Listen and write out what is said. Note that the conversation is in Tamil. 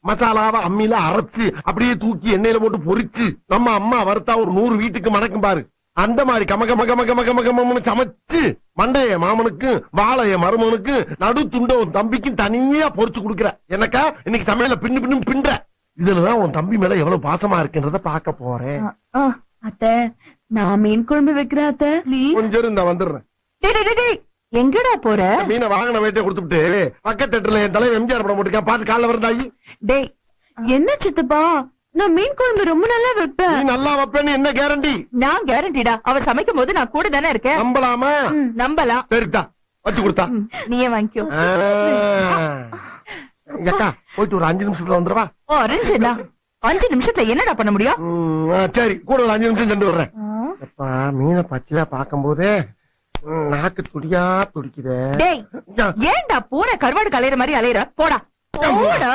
மசாலாவை அம்மியில அரைச்சு அப்படியே தூக்கி எண்ணெயில போட்டு பொரிச்சு நம்ம அம்மா வறுத்தா ஒரு 100 வீட்டுக்கு மணக்கும் பாரு. அந்த மாதிரி கமகமகமகமகம சமைச்சு மண்டைய மாமனுக்கு வாழைய மருமனுக்கு நடு துண்ட உன் தம்பிக்கும் தனியா பொரிச்சு கொடுக்குற. எனக்கா இன்னைக்கு சமையல பின்னு பின்னு பின்ற. இதுலதான் உன் தம்பி மேல எவ்வளவு பாசமா இருக்குன்றத பாக்க போறேன். அத்தை நான் மீன் குழம்பு வைக்கிறேன் அத்தை. கொஞ்சம் இருந்தா வந்துடுறேன். எங்கடா போற? மீனை வாங்கின வேட்டை கொடுத்துட்டு பக்கத்து தேட்டர்ல என் தலைவர் எம்ஜிஆர் படம் போட்டுருக்கேன், பாத்து காலைல வரந்தாயி. டேய் என்ன சித்தப்பா, நான் மீன் குழம்பு ரொம்ப நல்லா வைப்பேன். நீ நல்லா வைப்பேன்னு என்ன கேரண்டி? நான் கேரண்டிடா, அவர் சமைக்கும் போது நான் கூட தானே இருக்கேன். நம்பலாமா? நம்பலாம். சரிதா வச்சு கொடுத்தா நீயே வாங்கிக்கோ. அக்கா போயிட்டு ஒரு 5 நிமிஷத்துல வந்துருவா. 5 நிமிஷத்துல என்னடா பண்ண முடியும்? சரி கூட ஒரு 5 நிமிஷம் சென்று வர்றேன். மீனை பச்சையா பாக்கும் போதே நாக்கு துடியா துடிக்குதே. ஏன்டா பூனை கருவாடு கலையிற மாதிரி அலையிற? போடா போடா.